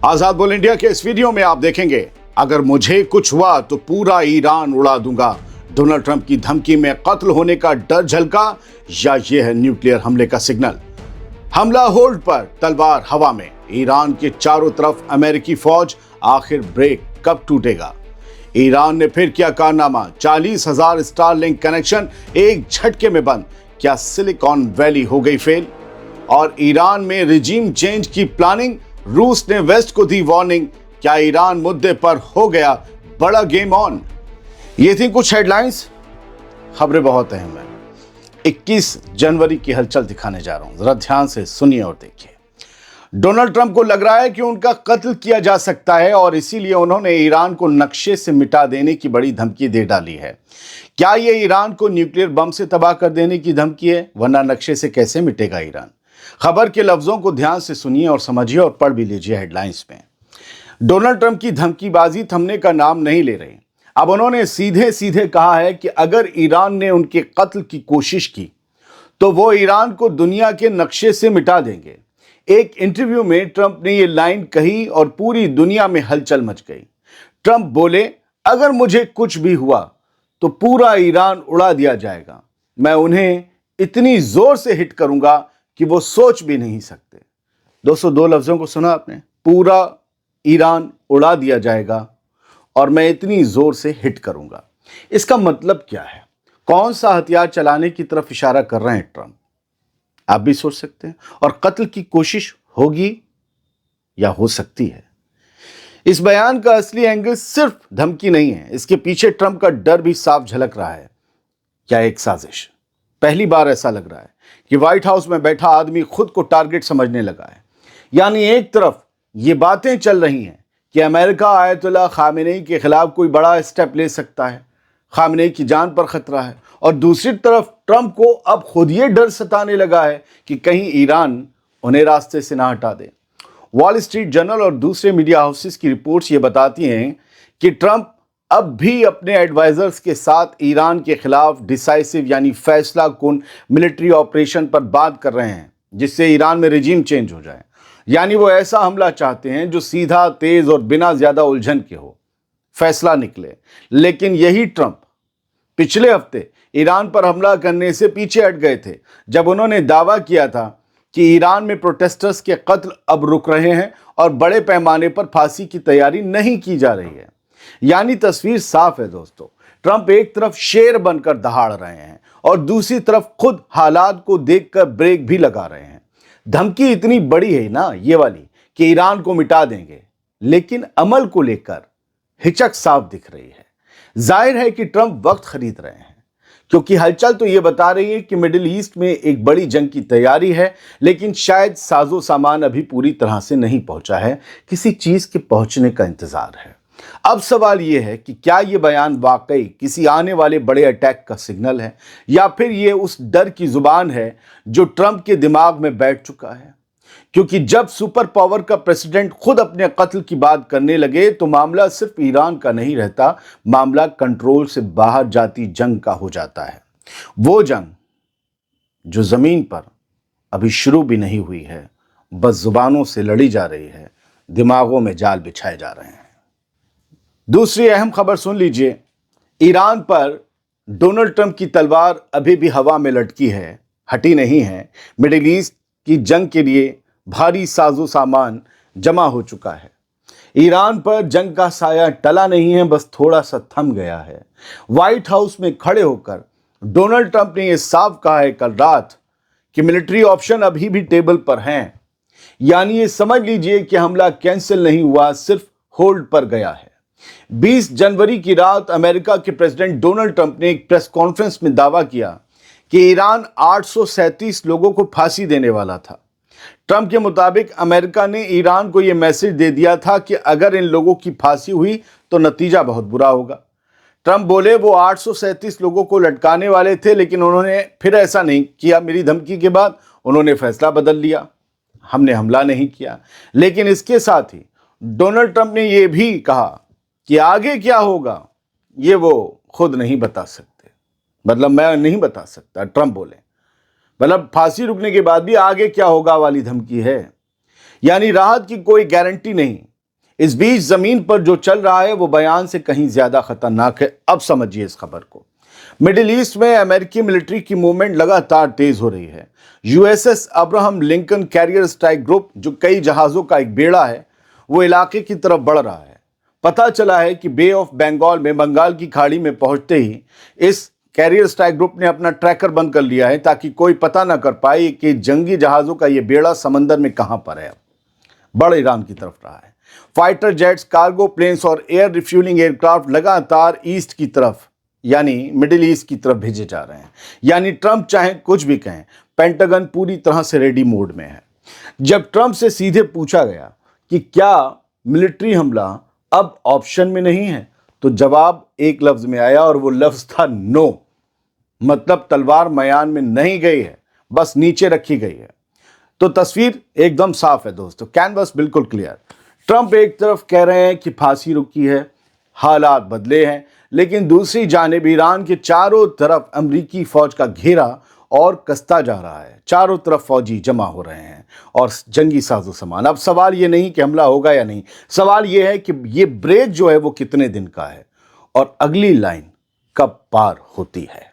आजाद बोल इंडिया के इस वीडियो में आप देखेंगे, अगर मुझे कुछ हुआ तो पूरा ईरान उड़ा दूंगा। डोनाल्ड ट्रंप की धमकी में कत्ल होने का डर झलका या यह है न्यूक्लियर हमले का सिग्नल। हमला होल्ड पर, तलवार हवा में। ईरान के चारों तरफ अमेरिकी फौज, आखिर ब्रेक कब टूटेगा? ईरान ने फिर किया कारनामा, 40,000 स्टारलिंक कनेक्शन एक झटके में बंद। क्या सिलिकॉन वैली हो गई फेल? और ईरान में रिजीम चेंज की प्लानिंग, रूस ने वेस्ट को दी वार्निंग। क्या ईरान मुद्दे पर हो गया बड़ा गेम ऑन? ये थी कुछ हेडलाइंस। खबरें बहुत अहम हैं। 21 जनवरी की हलचल दिखाने जा रहा हूं, जरा ध्यान से सुनिए और देखिए। डोनाल्ड ट्रंप को लग रहा है कि उनका कत्ल किया जा सकता है और इसीलिए उन्होंने ईरान को नक्शे से मिटा देने की बड़ी धमकी दे डाली है। क्या यह ईरान को न्यूक्लियर बम से तबाह कर देने की धमकी है? वरना नक्शे से कैसे मिटेगा ईरान? खबर के लफ्जों को ध्यान से सुनिए और समझिए और पढ़ भी लीजिए हेडलाइंस में। डोनाल्ड ट्रंप की धमकीबाजी थमने का नाम नहीं ले रही। अब उन्होंने सीधे सीधे कहा है कि अगर ईरान ने उनके कत्ल की कोशिश की तो वो ईरान को दुनिया के नक्शे से मिटा देंगे। एक इंटरव्यू में ट्रंप ने ये लाइन कही और पूरी दुनिया में हलचल मच गई। ट्रंप बोले, अगर मुझे कुछ भी हुआ तो पूरा ईरान उड़ा दिया जाएगा। मैं उन्हें इतनी जोर से हिट करूंगा कि वो सोच भी नहीं सकते। दोस्तों, दो लफ्जों को सुना आपने, पूरा ईरान उड़ा दिया जाएगा और मैं इतनी जोर से हिट करूंगा। इसका मतलब क्या है? कौन सा हथियार चलाने की तरफ इशारा कर रहे हैं ट्रंप? आप भी सोच सकते हैं। और कत्ल की कोशिश होगी या हो सकती है? इस बयान का असली एंगल सिर्फ धमकी नहीं है, इसके पीछे ट्रंप का डर भी साफ झलक रहा है। क्या एक साजिश? पहली बार ऐसा लग रहा है कि व्हाइट हाउस में बैठा आदमी खुद को टारगेट समझने लगा है। यानी एक तरफ ये बातें चल रही हैं कि अमेरिका आयतुल्लाह खामेनेई के खिलाफ कोई बड़ा स्टेप ले सकता है, खामेनेई की जान पर खतरा है, और दूसरी तरफ ट्रंप को अब खुद ये डर सताने लगा है कि कहीं ईरान उन्हें रास्ते से ना हटा दे। वॉल स्ट्रीट जर्नल और दूसरे मीडिया हाउसेस की रिपोर्ट्स ये बताती हैं कि ट्रंप अब भी अपने एडवाइजर्स के साथ ईरान के खिलाफ डिसाइसिव यानी फैसला कुन मिलिट्री ऑपरेशन पर बात कर रहे हैं, जिससे ईरान में रिजीम चेंज हो जाए। यानी वो ऐसा हमला चाहते हैं जो सीधा, तेज और बिना ज्यादा उलझन के हो, फैसला निकले। लेकिन यही ट्रंप पिछले हफ्ते ईरान पर हमला करने से पीछे हट गए थे, जब उन्होंने दावा किया था कि ईरान में प्रोटेस्टर्स के कत्ल अब रुक रहे हैं और बड़े पैमाने पर फांसी की तैयारी नहीं की जा रही है। यानी तस्वीर साफ है दोस्तों, ट्रंप एक तरफ शेर बनकर दहाड़ रहे हैं और दूसरी तरफ खुद हालात को देखकर ब्रेक भी लगा रहे हैं। धमकी इतनी बड़ी है ना ये वाली कि ईरान को मिटा देंगे, लेकिन अमल को लेकर हिचक साफ दिख रही है। जाहिर है कि ट्रंप वक्त खरीद रहे हैं, क्योंकि हलचल तो ये बता रही है कि मिडिल ईस्ट में एक बड़ी जंग की तैयारी है, लेकिन शायद साजो सामान अभी पूरी तरह से नहीं पहुंचा है, किसी चीज के पहुंचने का इंतजार है। अब सवाल यह है कि क्या यह बयान वाकई किसी आने वाले बड़े अटैक का सिग्नल है, या फिर यह उस डर की जुबान है जो ट्रंप के दिमाग में बैठ चुका है? क्योंकि जब सुपर पावर का प्रेसिडेंट खुद अपने कत्ल की बात करने लगे तो मामला सिर्फ ईरान का नहीं रहता, मामला कंट्रोल से बाहर जाती जंग का हो जाता है। वो जंग जो जमीन पर अभी शुरू भी नहीं हुई है, बस जुबानों से लड़ी जा रही है, दिमागों में जाल बिछाए जा रहे हैं। दूसरी अहम खबर सुन लीजिए। ईरान पर डोनाल्ड ट्रंप की तलवार अभी भी हवा में लटकी है, हटी नहीं है। मिडिल ईस्ट की जंग के लिए भारी साजो सामान जमा हो चुका है। ईरान पर जंग का साया टला नहीं है, बस थोड़ा सा थम गया है। व्हाइट हाउस में खड़े होकर डोनाल्ड ट्रंप ने यह साफ कहा है कल रात कि मिलिट्री ऑप्शन अभी भी टेबल पर हैं। यानी ये समझ लीजिए कि हमला कैंसिल नहीं हुआ, सिर्फ होल्ड पर गया है। 20 जनवरी की रात अमेरिका के प्रेसिडेंट डोनाल्ड ट्रंप ने एक प्रेस कॉन्फ्रेंस में दावा किया कि ईरान 837 लोगों को फांसी देने वाला था। ट्रंप के मुताबिक अमेरिका ने ईरान को यह मैसेज दे दिया था कि अगर इन लोगों की फांसी हुई तो नतीजा बहुत बुरा होगा। ट्रंप बोले वो 837 लोगों को लटकाने वाले थे, लेकिन उन्होंने फिर ऐसा नहीं किया। मेरी धमकी के बाद उन्होंने फैसला बदल लिया, हमने हमला नहीं किया। लेकिन इसके साथ ही डोनाल्ड ट्रंप ने यह भी कहा कि आगे क्या होगा ये वो खुद नहीं बता सकते। मतलब मैं नहीं बता सकता, ट्रंप बोले। मतलब फांसी रुकने के बाद भी आगे क्या होगा वाली धमकी है। यानी राहत की कोई गारंटी नहीं। इस बीच जमीन पर जो चल रहा है वो बयान से कहीं ज्यादा खतरनाक है। अब समझिए इस खबर को। मिडिल ईस्ट में अमेरिकी मिलिट्री की मूवमेंट लगातार तेज हो रही है। USS Abraham Lincoln carrier strike group, जो कई जहाजों का एक बेड़ा है, वो इलाके की तरफ बढ़ रहा है। पता चला है कि बे ऑफ बंगाल में, बंगाल की खाड़ी में पहुंचते ही इस कैरियर स्ट्राइक ग्रुप ने अपना ट्रैकर बंद कर लिया है, ताकि कोई पता ना कर पाए कि जंगी जहाजों का ये बेड़ा समंदर में कहां पर है। बढ़ ईरान की तरफ रहा है। फाइटर जेट्स, कार्गो प्लेन्स और एयर रिफ्यूलिंग एयरक्राफ्ट लगातार ईस्ट की तरफ, यानी मिडिल ईस्ट की तरफ भेजे जा रहे हैं। यानी ट्रंप चाहे कुछ भी कहें, पेंटागन पूरी तरह से रेडी मोड में है। जब ट्रंप से सीधे पूछा गया कि क्या मिलिट्री हमला अब ऑप्शन में नहीं है, तो जवाब एक लफ्ज में आया और वो लफ्ज था नो। मतलब तलवार मयान में नहीं गई है, बस नीचे रखी गई है। तो तस्वीर एकदम साफ है दोस्तों, कैनवस बिल्कुल क्लियर। ट्रंप एक तरफ कह रहे हैं कि फांसी रुकी है, हालात बदले हैं, लेकिन दूसरी जानिब ईरान के चारों तरफ अमेरिकी फौज का घेरा और कसता जा रहा है। चारों तरफ फौजी जमा हो रहे हैं और जंगी साजो सामान। अब सवाल ये नहीं कि हमला होगा या नहीं, सवाल ये है कि ये ब्रेक जो है वो कितने दिन का है और अगली लाइन कब पार होती है।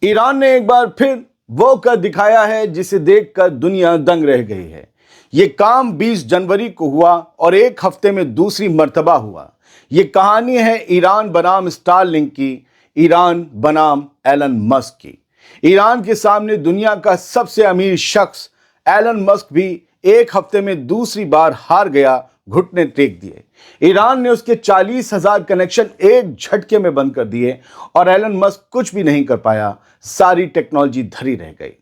ईरान ने एक बार फिर वो कर दिखाया है जिसे देखकर दुनिया दंग रह गई है। ये काम 20 जनवरी को हुआ और एक हफ्ते में दूसरी मर्तबा हुआ। ये कहानी है ईरान बनाम स्टारलिंक की, ईरान बनाम एलन मस्क की। ईरान के सामने दुनिया का सबसे अमीर शख्स एलन मस्क भी एक हफ्ते में दूसरी बार हार गया, घुटने टेक दिए। ईरान ने उसके 40,000 कनेक्शन एक झटके में बंद कर दिए और एलन मस्क कुछ भी नहीं कर पाया। सारी टेक्नोलॉजी धरी रह गई।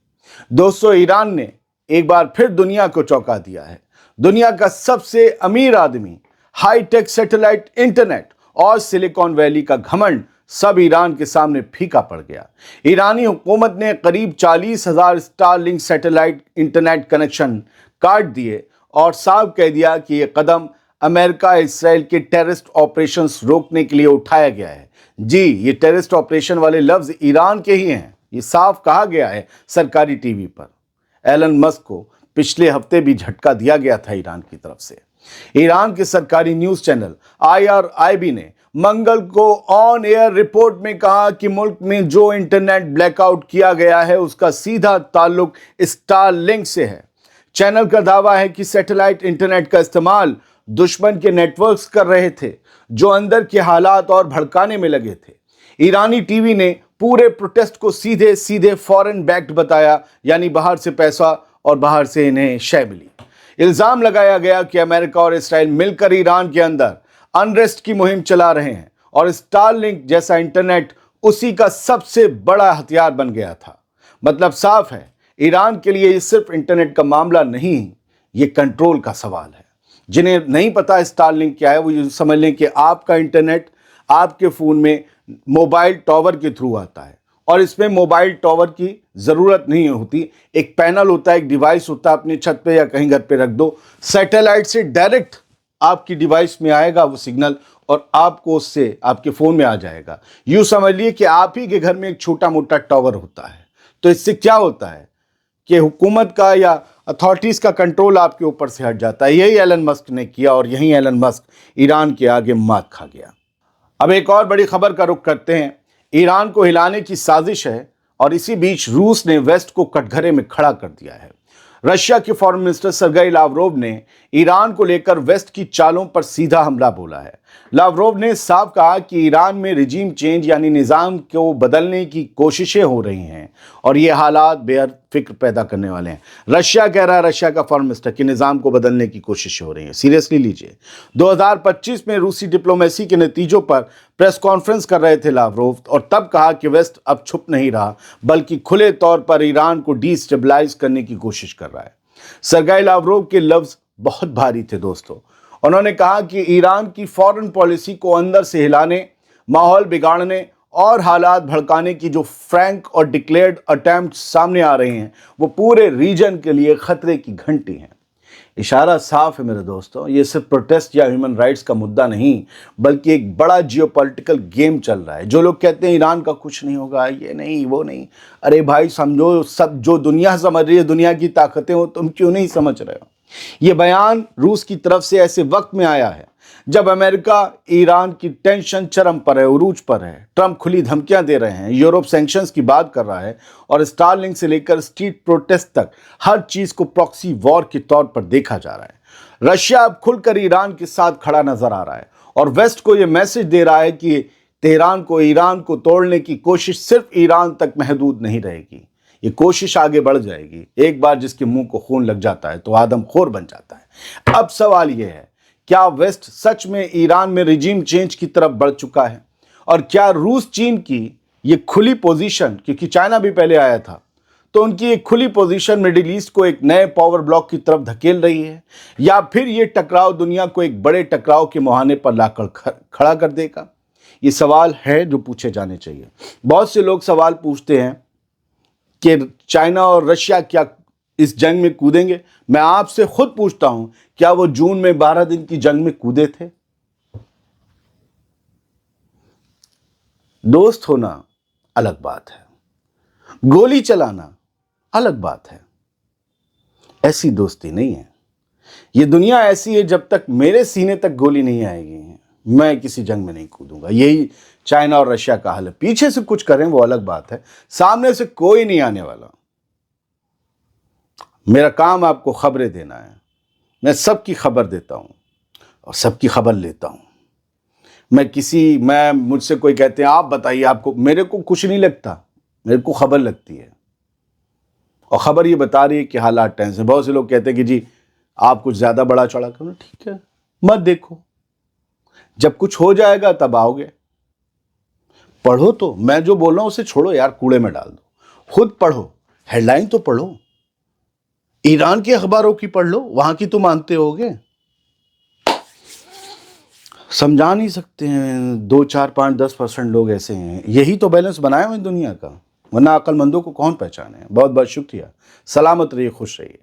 दोस्तों, ईरान ने एक बार फिर दुनिया को चौंका दिया है। दुनिया का सबसे अमीर आदमी, हाईटेक सैटेलाइट इंटरनेट और सिलिकॉन वैली का घमंड सब ईरान के सामने फीका पड़ गया। ईरानी हुकूमत ने करीब 40,000 स्टारलिंक सैटेलाइट इंटरनेट कनेक्शन काट दिए और साफ कह दिया कि यह कदम अमेरिका इसराइल के टेररिस्ट ऑपरेशंस रोकने के लिए उठाया गया है। जी, ये टेररिस्ट ऑपरेशन वाले लफ्ज ईरान के ही हैं। ये साफ कहा गया है सरकारी टीवी पर। एलन मस्क को पिछले हफ्ते भी झटका दिया गया था ईरान की तरफ से। ईरान के सरकारी न्यूज चैनल IRIB ने मंगल को ऑन एयर रिपोर्ट में कहा कि मुल्क में जो इंटरनेट ब्लैकआउट किया गया है उसका सीधा ताल्लुक स्टारलिंक से है। चैनल का दावा है कि सैटेलाइट इंटरनेट का इस्तेमाल दुश्मन के नेटवर्क्स कर रहे थे, जो अंदर के हालात और भड़काने में लगे थे। ईरानी टीवी ने पूरे प्रोटेस्ट को सीधे सीधे फॉरेन बैक्ड बताया, यानी बाहर से पैसा और बाहर से इन्हें शय मिली। इल्जाम लगाया गया कि अमेरिका और इसराइल मिलकर ईरान के अंदर अनरेस्ट की मुहिम चला रहे हैं और स्टारलिंक जैसा इंटरनेट उसी का सबसे बड़ा हथियार बन गया था। मतलब साफ है, ईरान के लिए ये सिर्फ इंटरनेट का मामला नहीं, ये कंट्रोल का सवाल है। जिन्हें नहीं पता स्टारलिंक क्या है, वो ये समझ लें कि आपका इंटरनेट आपके फ़ोन में मोबाइल टावर के थ्रू आता है और इसमें मोबाइल टावर की ज़रूरत नहीं होती। एक पैनल होता है, एक डिवाइस होता है, अपने छत पे या कहीं घर पे रख दो, सैटेलाइट से डायरेक्ट आपकी डिवाइस में आएगा वो सिग्नल और आपको उससे आपके फ़ोन में आ जाएगा। यूँ समझ लिए कि आप ही के घर में एक छोटा मोटा टावर होता है। तो इससे क्या होता है कि हुकूमत का या अथॉरिटीज़ का कंट्रोल आपके ऊपर से हट जाता है। यही एलन मस्क ने किया और यही एलन मस्क ईरान के आगे मात खा गया। अब एक और बड़ी खबर का रुख करते हैं। ईरान को हिलाने की साजिश है और इसी बीच रूस ने वेस्ट को कटघरे में खड़ा कर दिया है। रशिया के फॉरेन मिनिस्टर सर्गेई लावरोव ने ईरान को लेकर वेस्ट की चालों पर सीधा हमला बोला है। लावरोव ने साफ कहा कि ईरान में रिजीम चेंज यानी निज़ाम को बदलने की कोशिशें हो रही हैं और ये हालात बेहद फिक्र पैदा करने वाले हैं। रशिया कह रहा है, रशिया का फॉरेन मिनिस्टर, कि निज़ाम को बदलने की कोशिशें हो रही हैं। सीरियसली लीजिए। 2025 में रूसी डिप्लोमेसी के नतीजों पर प्रेस कॉन्फ्रेंस कर रहे थे लावरोव और तब कहा कि वेस्ट अब छुप नहीं रहा, बल्कि खुले तौर पर ईरान को डिस्टेबलाइज करने की कोशिश कर रहा है। सर्गेई लावरोव के लफ्ज बहुत भारी थे दोस्तों। उन्होंने कहा कि ईरान की फॉरेन पॉलिसी को अंदर से हिलाने, माहौल बिगाड़ने और हालात भड़काने की जो फ्रैंक और डिक्लेयर्ड अटेम्प्ट सामने आ रहे हैं, वो पूरे रीजन के लिए खतरे की घंटी हैं। इशारा साफ है मेरे दोस्तों, ये सिर्फ प्रोटेस्ट या ह्यूमन राइट्स का मुद्दा नहीं, बल्कि एक बड़ा जियोपॉलिटिकल गेम चल रहा है। जो लोग कहते हैं ईरान का कुछ नहीं होगा, ये नहीं वो नहीं, अरे भाई समझो, सब जो दुनिया समझ रही है, दुनिया की ताकतें हो, तुम क्यों नहीं समझ रहे हो? یہ بیان روس کی طرف سے ایسے وقت میں آیا ہے جب امریکہ ایران کی ٹینشن چرم پر ہے، عروج پر ہے۔ ٹرمپ کھلی دھمکیاں دے رہے ہیں، یورپ سینکشنز کی بات کر رہا ہے، اور اسٹارلنگ سے لے کر اسٹریٹ پروٹیسٹ تک ہر چیز کو پراکسی وار کے طور پر دیکھا جا رہا ہے۔ رشیا اب کھل کر ایران کے ساتھ کھڑا نظر آ رہا ہے اور ویسٹ کو یہ میسج دے رہا ہے کہ تہران کو ایران کو توڑنے کی کوشش صرف ایران تک محدود نہیں رہے گی، یہ کوشش آگے بڑھ جائے گی۔ ایک بار جس کے منہ کو خون لگ جاتا ہے تو آدم خور بن جاتا ہے۔ اب سوال یہ ہے، کیا ویسٹ سچ میں ایران میں رجیم چینج کی طرف بڑھ چکا ہے؟ اور کیا روس چین کی یہ کھلی پوزیشن، کیونکہ چائنا بھی پہلے آیا تھا، تو ان کی ایک کھلی پوزیشن مڈل ایسٹ کو ایک نئے پاور بلاک کی طرف دھکیل رہی ہے، یا پھر یہ ٹکراؤ دنیا کو ایک بڑے ٹکراؤ کے مہانے پر لا کر کھڑا کر دے گا؟ یہ سوال ہے جو پوچھے جانے چاہیے۔ بہت سے لوگ سوال پوچھتے ہیں کہ چائنا اور رشیا کیا اس جنگ میں کودیں گے؟ میں آپ سے خود پوچھتا ہوں، کیا وہ جون میں 12 دن کی جنگ میں کودے تھے؟ دوست ہونا الگ بات ہے، گولی چلانا الگ بات ہے، ایسی دوستی نہیں ہے۔ یہ دنیا ایسی ہے، جب تک میرے سینے تک گولی نہیں آئے گی میں کسی جنگ میں نہیں کودوں گا۔ یہی چائنا اور رشیا کا حل ہے۔ پیچھے سے کچھ کریں وہ الگ بات ہے، سامنے سے کوئی نہیں آنے والا۔ میرا کام آپ کو خبریں دینا ہے، میں سب کی خبر دیتا ہوں اور سب کی خبر لیتا ہوں۔ مجھ سے کوئی کہتے ہیں آپ بتائیے آپ کو، میرے کو کچھ نہیں لگتا، میرے کو خبر لگتی ہے، اور خبر یہ بتا رہی ہے کہ حالات ٹینس ہیں۔ بہت سے لوگ کہتے ہیں کہ جی آپ کچھ زیادہ بڑا چڑھا کرو، ٹھیک ہے، مت دیکھو، جب کچھ ہو جائے گا تب آؤ گے۔ پڑھو تو، میں جو بول رہا ہوں اسے چھوڑو یار، کوڑے میں ڈال دو، خود پڑھو، ہیڈ لائن تو پڑھو، ایران کے اخباروں کی پڑھ لو، وہاں کی تو مانتے ہوگے۔ سمجھا نہیں سکتے ہیں، 2 4 5 10% لوگ ایسے ہیں، یہی تو بیلنس بنایا ہوئے دنیا کا، ورنہ عقل مندوں کو کون پہچانے۔ بہت بہت شکریہ، سلامت رہیے، خوش رہیے۔